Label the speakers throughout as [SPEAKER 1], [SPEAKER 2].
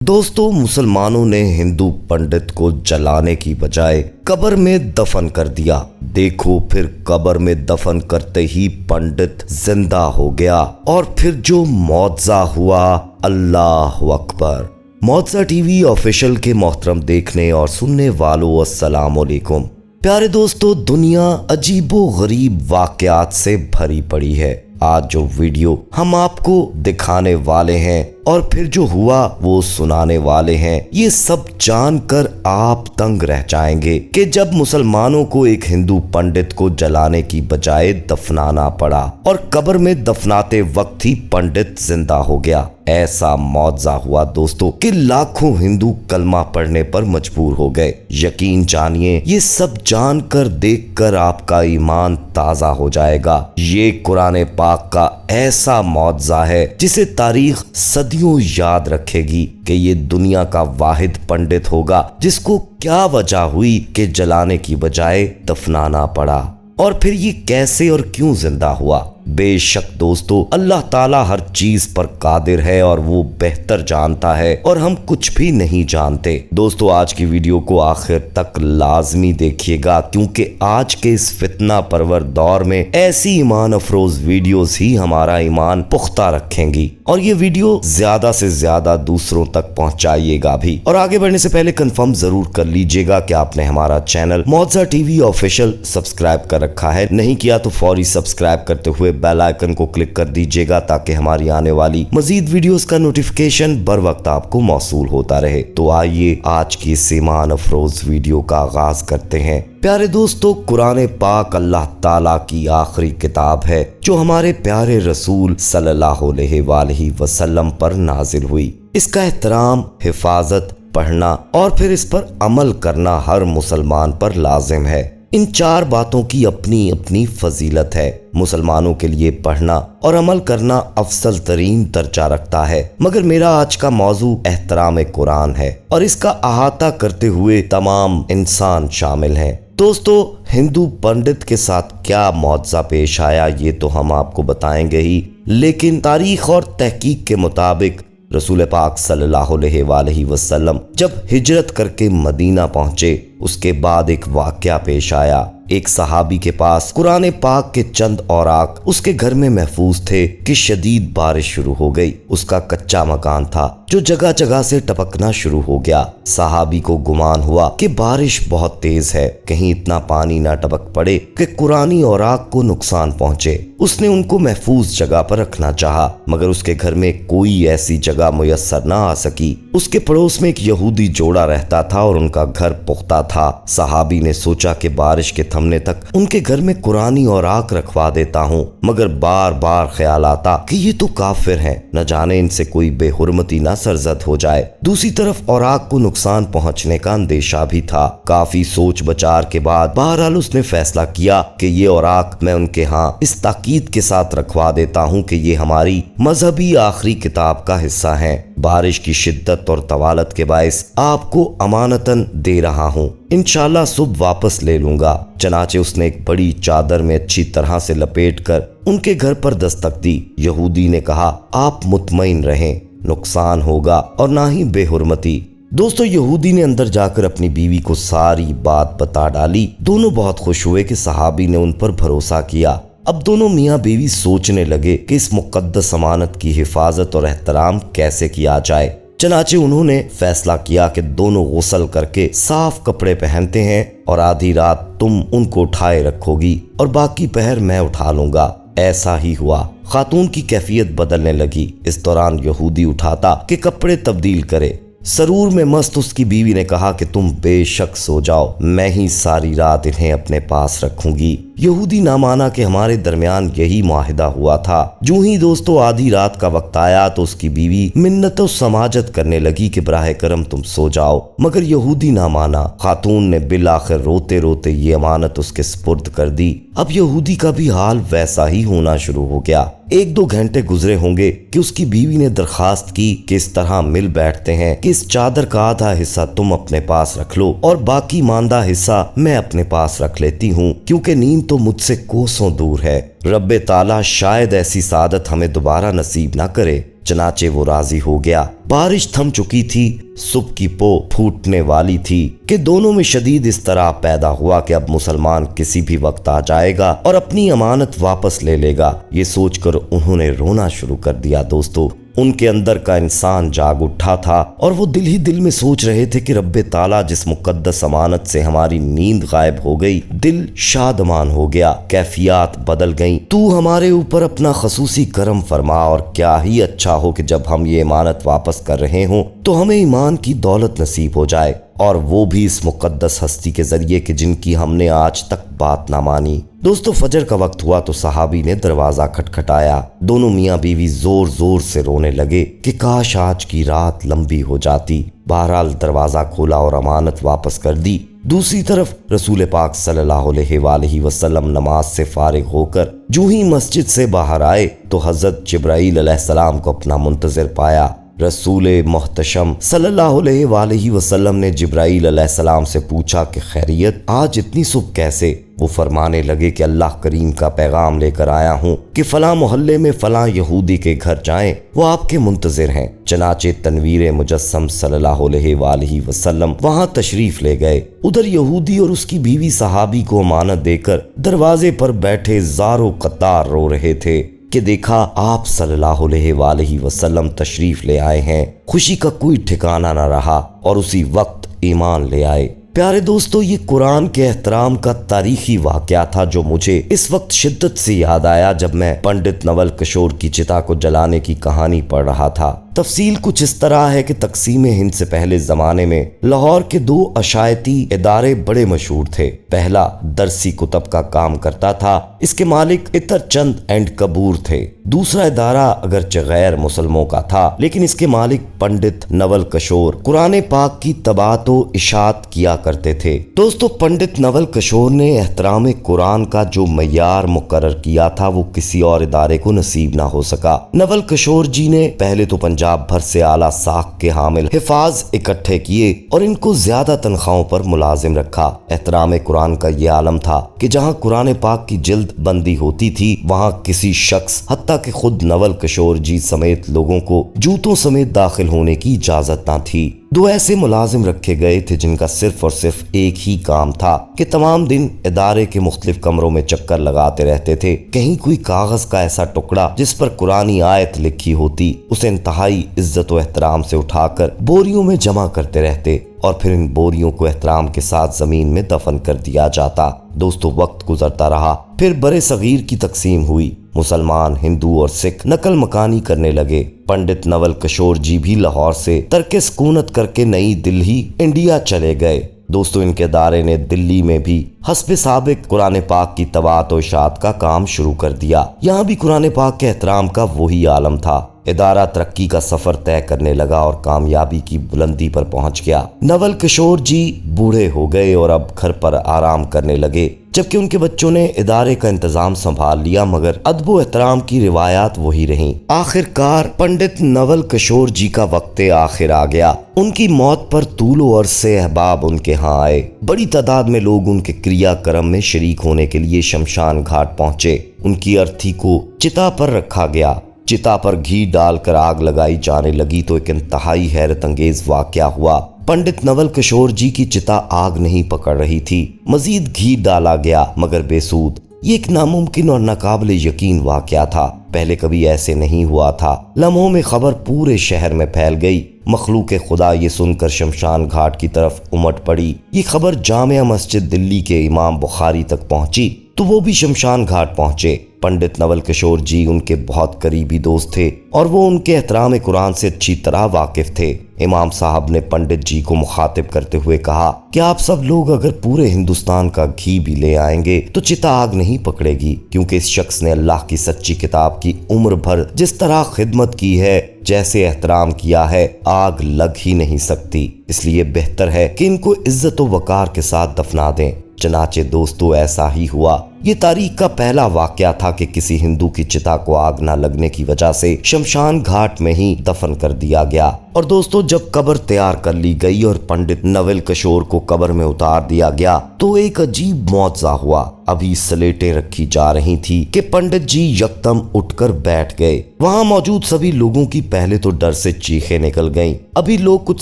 [SPEAKER 1] दोस्तों, मुसलमानों ने हिंदू पंडित को जलाने की बजाय कब्र में दफन कर दिया। देखो, फिर कब्र में दफन करते ही पंडित जिंदा हो गया और फिर जो मौजज़ा हुआ, अल्लाह अकबर। मौजज़ा टीवी ऑफिशियल के मोहतरम देखने और सुनने वालों, अस्सलाम वालेकुम। प्यारे दोस्तों, दुनिया अजीबो गरीब वाकयात से भरी पड़ी है। आज जो वीडियो हम आपको दिखाने वाले हैं और फिर जो हुआ वो सुनाने वाले हैं, ये सब जानकर आप दंग रह जाएंगे कि जब मुसलमानों को एक हिंदू पंडित को जलाने की बजाय दफनाना पड़ा और कब्र में दफनाते वक्त ही पंडित जिंदा हो गया। ऐसा मौजज़ा हुआ दोस्तों कि लाखों हिंदू कलमा पढ़ने पर मजबूर हो गए। यकीन जानिए, ये सब जानकर देखकर आपका ईमान ताजा हो जाएगा। ये कुरान पाक का ऐसा मौजज़ा है जिसे तारीख सदियों याद रखेगी कि ये दुनिया का वाहिद पंडित होगा जिसको क्या वजह हुई कि जलाने की बजाय दफनाना पड़ा और फिर ये कैसे और क्यों जिंदा हुआ। बेशक दोस्तों, अल्लाह ताला हर चीज पर कादिर है और वो बेहतर जानता है और हम कुछ भी नहीं जानते। दोस्तों, आज की वीडियो को आखिर तक लाजमी देखिएगा क्योंकि आज के इस फितना परवर दौर में ऐसी ईमान अफरोज वीडियोस ही हमारा ईमान पुख्ता रखेंगी और ये वीडियो ज्यादा से ज्यादा दूसरों तक पहुंचाइएगा भी। और आगे बढ़ने से पहले कंफर्म जरूर कर लीजिएगा कि आपने हमारा चैनल मौजज़ा टीवी ऑफिशियल सब्सक्राइब कर रखा है। नहीं किया तो फौरी सब्सक्राइब करते हुए बेल आइकन को क्लिक कर दीजिएगा ताकि हमारी आने वाली मजीद वीडियोस का नोटिफिकेशन बर वक्त आपको मौसूल होता रहे। तो आइए आज की इस ईमान अफरोज वीडियो का आगाज करते हैं। प्यारे दोस्तों, कुरान पाक अल्लाह ताला की आखिरी किताब है जो हमारे प्यारे रसूल सल्लल्लाहु अलैहि वसल्लम पर नाजिल हुई। इसका एहतराम, हिफाजत, पढ़ना और फिर इस पर अमल करना हर मुसलमान पर लाजिम है। इन चार बातों की अपनी अपनी फजीलत है। मुसलमानों के लिए पढ़ना और अमल करना अफसल तरीन दर्जा रखता है, मगर मेरा आज का मौजू एहतराम कुरान है और इसका अहाता करते हुए तमाम इंसान शामिल हैं। दोस्तों, हिंदू पंडित के साथ क्या मौजज़ा पेश आया ये तो हम आपको बताएंगे ही, लेकिन तारीख और तहकीक के मुताबिक रसूल पाक सल्लल्लाहु अलैहि वसल्लम जब हिजरत करके मदीना पहुंचे, उसके बाद एक वाकया पेश आया। एक सहाबी के पास कुरान पाक के चंद औराक उसके घर में महफूज थे कि शदीद बारिश शुरू हो गई। उसका कच्चा मकान था जो जगह जगह से टपकना शुरू हो गया। सहाबी को गुमान हुआ कि बारिश बहुत तेज है, कहीं इतना पानी ना टपक पड़े कि कुरानी औराक को नुकसान पहुंचे। उसने उनको महफूज जगह पर रखना चाहा, मगर उसके घर में कोई ऐसी जगह मुयस्सर ना आ सकी। उसके पड़ोस में एक यहूदी जोड़ा रहता था और उनका घर पुख्ता था। सहाबी ने सोचा कि बारिश के थमने तक उनके घर में कुरानी औराक रखवा देता हूँ, मगर बार बार ख्याल आता कि ये तो काफिर हैं, न जाने इनसे कोई बेहुरमती ना सरजद हो जाए। दूसरी तरफ औराक को नुकसान पहुँचने का अंदेशा भी था। काफी सोच विचार के बाद बहरहाल उसने फैसला किया कि ये औराक मैं उनके यहाँ इस ताकीद के साथ रखवा देता हूँ कि ये हमारी मजहबी आखिरी किताब का हिस्सा है। बारिश की शिद्दत और तवालत के बायस आपको अमानतन दे रहा हूँ, इंशाल्लाह सुबह वापस ले लूंगा। चनाचे उसने एक बड़ी चादर में अच्छी तरह से लपेट कर उनके घर पर दस्तक दी। यहूदी ने कहा, आप मुतमईन रहें, नुकसान होगा और ना ही बेहुरमती। दोस्तों, यहूदी ने अंदर जाकर अपनी बीवी को सारी बात बता डाली। दोनों बहुत खुश हुए कि सहाबी ने उन पर भरोसा किया। अब दोनों मियाँ बीवी सोचने लगे कि इस मुकद्दस अमानत की हिफाजत और एहतराम कैसे किया जाए। चनाचे उन्होंने फैसला किया कि दोनों गुस्ल करके साफ कपड़े पहनते हैं और आधी रात तुम उनको उठाए रखोगी और बाकी पहर मैं उठा लूंगा। ऐसा ही हुआ। खातून की कैफियत बदलने लगी। इस दौरान यहूदी उठाता कि कपड़े तब्दील करे। सरूर में मस्त उसकी बीवी ने कहा कि तुम बेशक सो जाओ, मैं ही सारी रात इन्हें अपने पास रखूंगी। यहूदी ना माना कि हमारे दरमियान यही मुआहिदा हुआ था। जो ही दोस्तों आधी रात का वक्त आया तो उसकी बीवी मिन्नत और समाजत करने लगी कि बराह करम तुम सो जाओ, मगर यहूदी ना माना। खातून ने बिल आखिर रोते रोते ये अमानत उसके सुपुर्द कर दी। अब यहूदी का भी हाल वैसा ही होना शुरू हो गया। 1-2 घंटे गुजरे होंगे कि उसकी बीवी ने दरखास्त की कि इस तरह मिल बैठते हैं कि इस चादर का आधा हिस्सा तुम अपने पास रख लो और बाकी मांदा हिस्सा मैं अपने पास रख लेती हूँ, क्योंकि नींद तो मुझसे कोसों दूर है। रब्बे ताला शायद ऐसी सादत हमें दोबारा नसीब ना करे। चनाचे वो राजी हो गया। बारिश थम चुकी थी, सुबह की पो फूटने वाली थी कि दोनों में शदीद इस्तराब पैदा हुआ कि अब मुसलमान किसी भी वक्त आ जाएगा और अपनी अमानत वापस ले लेगा। ये सोचकर उन्होंने रोना शुरू कर दिया। दोस्तों, उनके अंदर का इंसान जाग उठा था और वो दिल ही दिल में सोच रहे थे कि रब्बे ताला जिस मुकद्दस अमानत से हमारी नींद गायब हो गई, दिल शादमान हो गया, कैफियत बदल गई। तू हमारे ऊपर अपना खसूसी करम फरमा और क्या ही अच्छा हो कि जब हम ये अमानत वापस कर रहे हों तो हमें ईमान की दौलत नसीब हो जाए, और वो भी इस मुकद्दस हस्ती के जरिए कि जिनकी हमने आज तक बात ना मानी। दोस्तों, फजर का वक्त हुआ तो सहाबी ने दरवाजा खटखटाया। दोनों मियाँ बीवी जोर जोर से रोने लगे कि काश आज की रात लंबी हो जाती। बहरहाल दरवाजा खोला और अमानत वापस कर दी। दूसरी तरफ रसूल पाक सल्लल्लाहु अलैहि वसल्लम नमाज से फारिग होकर जो ही मस्जिद से बाहर आए तो हजरत जिब्राईल अलैहिस्सलाम को अपना मुंतजिर पाया। रसूल मोहतशम सल्लल्लाहु अलैहि वसल्लम ने जिब्राईल अलैहिस्सलाम से पूछा कि खैरियत, आज इतनी सुबह कैसे? वो फरमाने लगे कि अल्लाह करीम का पैगाम लेकर आया हूँ कि फलां मोहल्ले में फलां यहूदी के घर जाएं, वो आपके मुंतजिर हैं। चनाचे तनवीर मुजस्सम सल्लल्लाहु अलैहि वसल्लम वहां तशरीफ ले गए। उधर यहूदी और उसकी बीवी सहाबी को अमानत देकर दरवाजे पर बैठे ज़ारो कतार रो रहे थे कि देखा आप सल्लल्लाहु अलैहि वसल्लम तशरीफ ले आए हैं। खुशी का कोई ठिकाना न रहा और उसी वक्त ईमान ले आए। प्यारे दोस्तों, ये कुरान के एहतराम का तारीखी वाकया था जो मुझे इस वक्त शिद्दत से याद आया जब मैं पंडित नवल किशोर की चिता को जलाने की कहानी पढ़ रहा था। तफसील कुछ इस तरह है कि तकसीम हिंद से पहले जमाने में लाहौर के दो अशायती इदारे बड़े मशहूर थे। पहला दरसी कुतब का काम करता था, इसके मालिक इतर चंद एंड कबूर थे। दूसरा इदारा अगरचे गैर मुसलमों का था लेकिन इसके मालिक पंडित नवल किशोर कुरान पाक की तबात व इशात किया करते थे। दोस्तों, पंडित नवल किशोर ने एहतराम कुरान का जो मयार मुकर्रर किया था वो किसी और इदारे को नसीब ना हो सका। नवल किशोर जी ने पहले तो पंजाब भर से आला साख के हामिल हिफाज इकट्ठे किए और इनको ज्यादा तनख्वाहों पर मुलाजिम रखा। एहतराम कुरान का ये आलम था कि जहाँ कुरान पाक की जिल्द बंदी होती थी वहाँ किसी शख्स हत्ता कि खुद नवल किशोर जी समेत लोगों को जूतों समेत दाखिल होने की इजाजत न थी। दो ऐसे मुलाजिम रखे गए थे जिनका सिर्फ और सिर्फ एक ही काम था कि तमाम दिन इदारे के मुख्तलिफ कमरों में चक्कर लगाते रहते थे। कहीं कोई कागज का ऐसा टुकड़ा जिस पर कुरानी आयत लिखी होती उसे इंतहाई इज्जत व एहतराम से उठाकर बोरियों में जमा करते रहते और फिर इन बोरियों को एहतराम के साथ जमीन में दफन कर दिया जाता। दोस्तों, वक्त गुजरता रहा, फिर बड़े सगीर की तकसीम हुई। मुसलमान, हिंदू और सिख नकल मकानी करने लगे। पंडित नवल किशोर जी भी लाहौर से तरके सुकूनत करके नई दिल्ली इंडिया चले गए। दोस्तों, इनके दारे ने दिल्ली में भी हस्बे साबिक कुरान पाक की तबात व इशात का काम शुरू कर दिया। यहाँ भी कुरान पाक के एहतराम का वही आलम था। इदारा तरक्की का सफर तय करने लगा और कामयाबी की बुलंदी पर पहुंच गया। नवल किशोर जी बूढ़े हो गए और अब घर पर आराम करने लगे, जबकि उनके बच्चों ने इदारे का इंतजाम संभाल लिया, मगर अदब एहतराम की रिवायात वही रहीं। आखिरकार पंडित नवल किशोर जी का वक्त आखिर आ गया। उनकी मौत पर तूलो अरसे अहबाब उनके यहाँ आए। बड़ी तादाद में लोग उनके क्रियाक्रम में शरीक होने के लिए शमशान घाट पहुंचे। उनकी अर्थी को चिता पर रखा गया। चिता पर घी डालकर आग लगाई जाने लगी तो एक इंतहाई हैरत अंगेज वाकया हुआ। पंडित नवल किशोर जी की चिता आग नहीं पकड़ रही थी। मजीद घी डाला गया मगर बेसूद। ये एक नामुमकिन और नाकाबिले यकीन वाकया था। पहले कभी ऐसे नहीं हुआ था। लम्हों में खबर पूरे शहर में फैल गई। मखलूक खुदा ये सुनकर शमशान घाट की तरफ उमट पड़ी। ये खबर जामिया मस्जिद दिल्ली के इमाम बुखारी तक पहुंची तो वो भी शमशान घाट पहुंचे। पंडित नवल किशोर जी उनके बहुत करीबी दोस्त थे और वो उनके एहतराम कुरान से अच्छी तरह वाकिफ थे। इमाम साहब ने पंडित जी को मुखातिब करते हुए कहा कि आप सब लोग अगर पूरे हिंदुस्तान का घी भी ले आएंगे तो चिता आग नहीं पकड़ेगी, क्योंकि इस शख्स ने अल्लाह की सच्ची किताब की उम्र भर जिस तरह खिदमत की है, जैसे एहतराम किया है, आग लग ही नहीं सकती। इसलिए बेहतर है कि इनको इज्जत व वकार के साथ दफना दें। चनाचे दोस्तों, ऐसा ही हुआ। ये तारीख का पहला वाकया था कि किसी हिंदू की चिता को आग न लगने की वजह से शमशान घाट में ही दफन कर दिया गया और दोस्तों जब कब्र तैयार कर ली गई और पंडित नवल किशोर को कब्र में उतार दिया गया तो एक अजीब मुआवजा हुआ। अभी स्लेटें रखी जा रही थी कि पंडित जी यकदम उठकर बैठ गए। वहां मौजूद सभी लोगों की पहले तो डर से चीखें निकल गईं। अभी लोग कुछ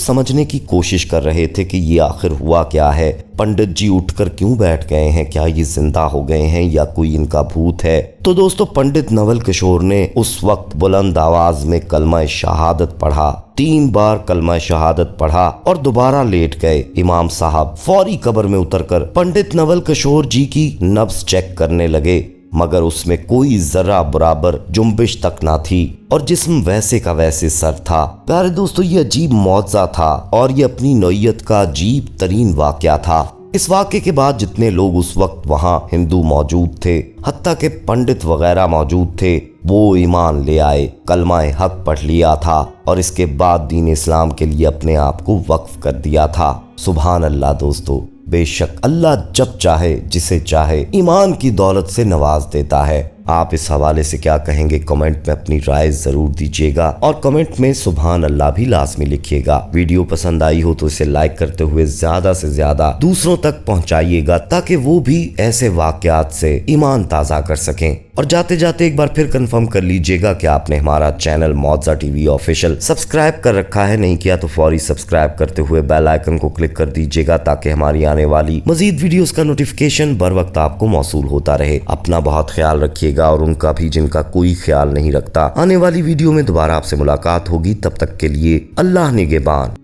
[SPEAKER 1] समझने की कोशिश कर रहे थे कि ये आखिर हुआ क्या है, पंडित जी उठकर क्यों बैठ गए हैं, क्या ये जिंदा हो गए हैं या कोई इनका भूत है। तो दोस्तों पंडित नवल किशोर ने उस वक्त बुलंद आवाज में कलमा शहादत पढ़ा, 3 बार कलमा शहादत पढ़ा और दोबारा लेट गए। इमाम साहब फौरी कब्र में उतरकर पंडित नवल किशोर जी की नब्ज चेक करने लगे, मगर उसमें कोई जरा बराबर जुम्बिश तक ना थी और जिस्म वैसे का वैसे सर था। प्यारे दोस्तों ये अजीब मौजज़ा था और ये अपनी नौइयत का अजीब तरीन वाकया था। इस वाक़े के बाद जितने लोग उस वक्त वहाँ हिंदू मौजूद थे, हत्ता के पंडित वगैरह मौजूद थे, वो ईमान ले आए, कलमा हक पढ़ लिया था और इसके बाद दीन इस्लाम के लिए अपने आप को वक्फ कर दिया था। सुभान अल्लाह दोस्तों, बेशक अल्लाह जब चाहे जिसे चाहे ईमान की दौलत से नवाज देता है। आप इस हवाले से क्या कहेंगे कमेंट में अपनी राय जरूर दीजिएगा और कमेंट में सुभान अल्लाह भी लाजमी लिखिएगा। वीडियो पसंद आई हो तो इसे लाइक करते हुए ज्यादा से ज्यादा दूसरों तक पहुंचाइएगा ताकि वो भी ऐसे वाकयात से ईमान ताज़ा कर सकें। और जाते जाते एक बार फिर कंफर्म कर लीजिएगा कि आपने हमारा चैनल मौजा टीवी ऑफिशियल सब्सक्राइब कर रखा है, नहीं किया तो फौरी सब्सक्राइब करते हुए बेल आइकन को क्लिक कर दीजिएगा ताकि हमारी आने वाली मजीद वीडियोस का नोटिफिकेशन बर वक्त आपको मौसूल होता रहे। अपना बहुत ख्याल रखिएगा और उनका भी जिनका कोई ख्याल नहीं रखता। आने वाली वीडियो में दोबारा आपसे मुलाकात होगी, तब तक के लिए अल्लाह निगहबान।